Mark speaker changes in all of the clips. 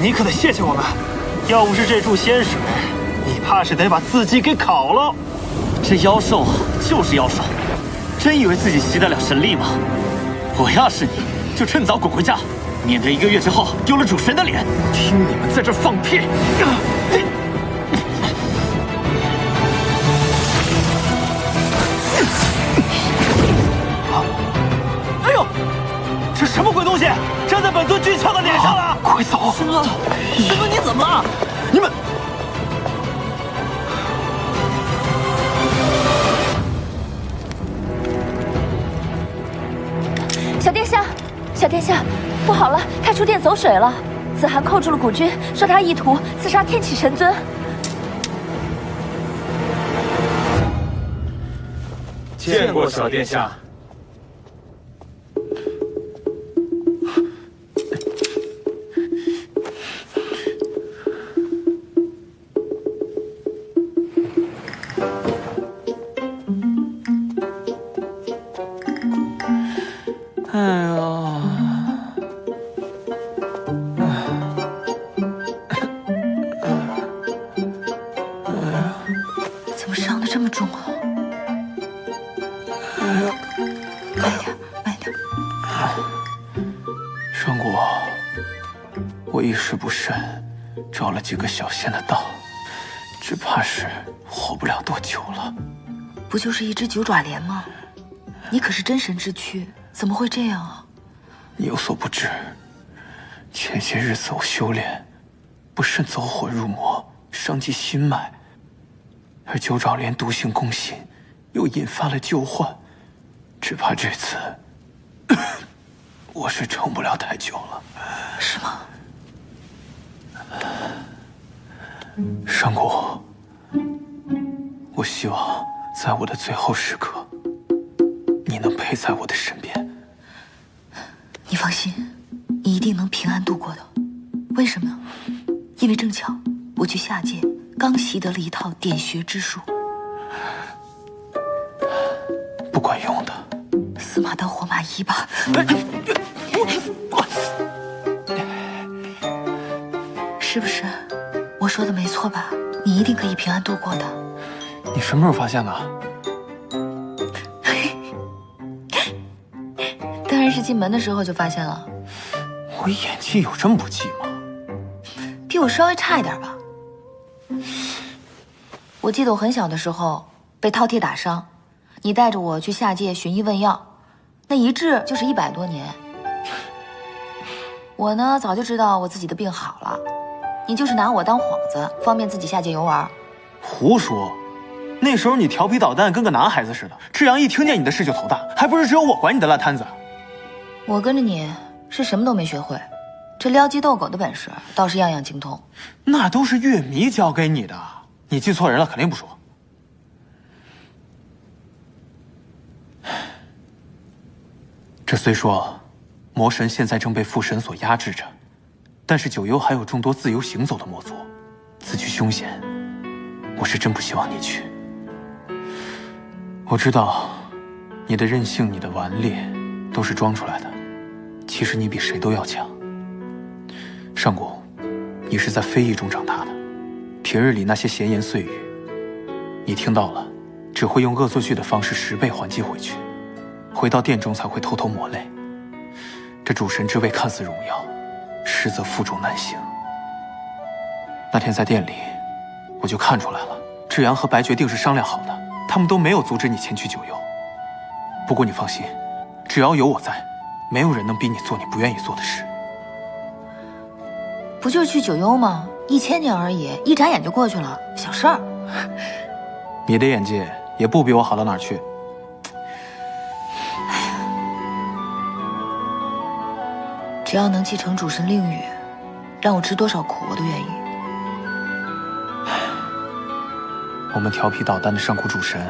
Speaker 1: 你可得谢谢我们，要不是这柱仙水，你怕是得把自己给烤了。
Speaker 2: 这妖兽就是妖兽，真以为自己吸得了神力吗？我要是你，就趁早滚回家，免得1个月之后丢了主神的脸。
Speaker 1: 听你们在这放屁！哎呦，这什么鬼东西，粘在本尊巨俏的脸上了！快走！
Speaker 3: 师哥，师哥你怎么了？
Speaker 1: 你们。
Speaker 4: 小殿下，小殿下，不好了，太初殿走水了。子涵扣住了古君，说他意图刺杀天启神尊。
Speaker 1: 见过小殿下。
Speaker 5: 哎呀，
Speaker 4: 怎么伤得这么重啊？慢点，慢点。
Speaker 5: 上古，我一时不慎，着了几个小仙的道，只怕是活不了多久了。
Speaker 4: 不就是一只九爪莲吗？你可是真神之躯。 怎么会这样啊？
Speaker 5: 你有所不知，前些日子我修炼，不慎走火入魔，伤及心脉，而九爪莲毒性攻心，又引发了旧患，只怕这次我是撑不了太久了。
Speaker 4: 是吗？
Speaker 5: 上古，我希望在我的最后时刻，你能陪在我的身边。
Speaker 4: 你放心，你一定能平安度过的。为什么呢？因为正巧我去下界刚习得了一套点穴之术，
Speaker 5: 不管用的。
Speaker 4: 死马当活马医吧。是不是？我说的没错吧？你一定可以平安度过的。
Speaker 5: 你什么时候发现的？
Speaker 4: 当然是进门的时候就发现了。
Speaker 5: 我演技有这么不济吗？
Speaker 4: 比我稍微差一点吧。我记得我很小的时候被饕餮打伤，你带着我去下界寻医问药，那一治就是100多年。我呢早就知道我自己的病好了，你就是拿我当幌子，方便自己下界游玩。
Speaker 5: 胡说！那时候你调皮捣蛋，跟个男孩子似的。志阳一听见你的事就头大，还不是只有我管你的烂摊子。
Speaker 4: 我跟着你是什么都没学会，这撩鸡斗狗的本事倒是样样精通。
Speaker 5: 那都是月迷教给你的，你记错人了，肯定不说。这虽说，魔神现在正被父神所压制着，但是九幽还有众多自由行走的魔族，此去凶险，我是真不希望你去。我知道，你的任性，你的顽劣，都是装出来的。 其实你比谁都要强。上古，你是在非议中长大的，平日里那些闲言碎语，你听到了，只会用恶作剧的方式10倍还击回去，回到殿中才会偷偷抹泪。这主神之位看似荣耀，实则负重难行。那天在店里，我就看出来了，志阳和白绝定是商量好的，他们都没有阻止你前去九幽。不过你放心，只要有我在。 没有人能逼你做你不愿意做的事。
Speaker 4: 不就是去九幽吗？1000年而已，一眨眼就过去了，小事儿。
Speaker 5: 你的眼界也不比我好到哪儿去。
Speaker 4: 只要能继承主神令语，让我吃多少苦我都愿意。
Speaker 5: 我们调皮捣蛋的上古主神，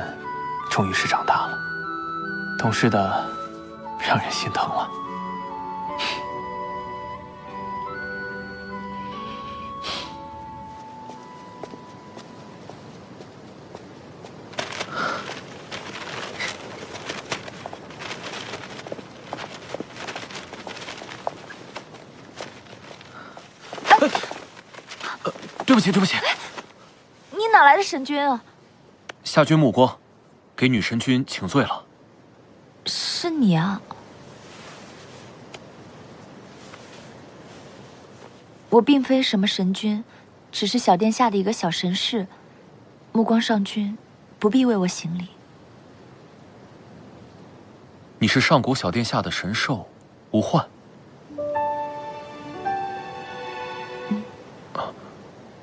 Speaker 5: 终于是长大了，懂事的。 让人心疼了。不起，对不起。
Speaker 4: 你哪来的神君啊？
Speaker 5: 夏君目光，给女神君请罪了。
Speaker 4: 是你啊！我并非什么神君，只是小殿下的一个小神侍。目光上君，不必为我行礼。
Speaker 5: 你是上古小殿下的神兽，无患。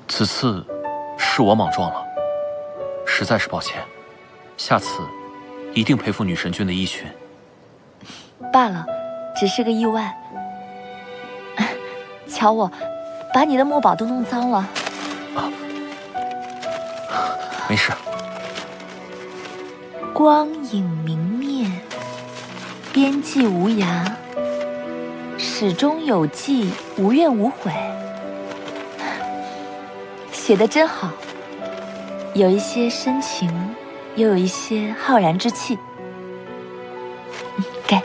Speaker 5: 此次是我莽撞了，实在是抱歉。下次一定陪赴女神君的衣裙。
Speaker 4: 罢了，只是个意外。瞧我，把你的墨宝都弄脏了。
Speaker 5: 没事。
Speaker 4: 光影明灭，边际无涯，始终有记，无怨无悔。写得真好，有一些深情，又有一些浩然之气。给。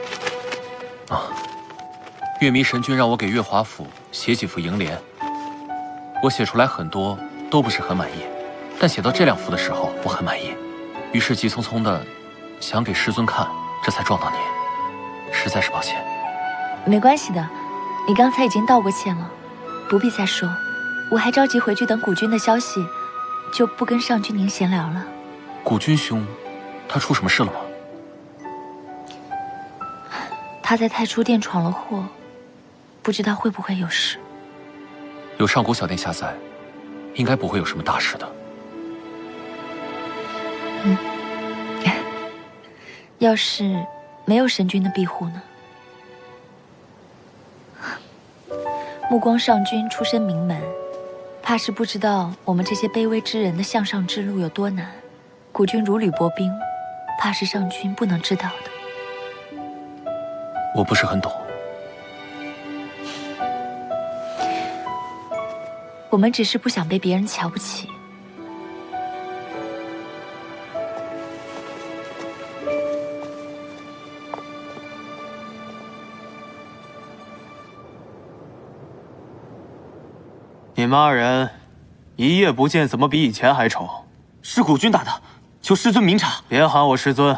Speaker 5: 月迷神君让我给月华府写几幅楹联，我写出来很多都不是很满意，但写到这2幅的时候，我很满意，于是急匆匆的想给师尊看，这才撞到你，实在是抱歉。
Speaker 4: 没关系的，你刚才已经道过歉了，不必再说。我还着急回去等古君的消息，就不跟上君您闲聊了。
Speaker 5: 古君兄，他出什么事了吗？
Speaker 4: 他在太初殿闯了祸，不知道会不会有事。
Speaker 5: 有上古小殿下在，应该不会有什么大事的。
Speaker 4: 要是没有神君的庇护呢？目光上君出身名门，怕是不知道我们这些卑微之人的向上之路有多难。古君如履薄冰，怕是上君不能知道的。
Speaker 5: 我不是很懂。
Speaker 4: 我们只是不想被别人瞧不起。
Speaker 5: 你们2人一夜不见，怎么比以前还丑？
Speaker 2: 是古君打的，求师尊明察。
Speaker 5: 别喊我师尊。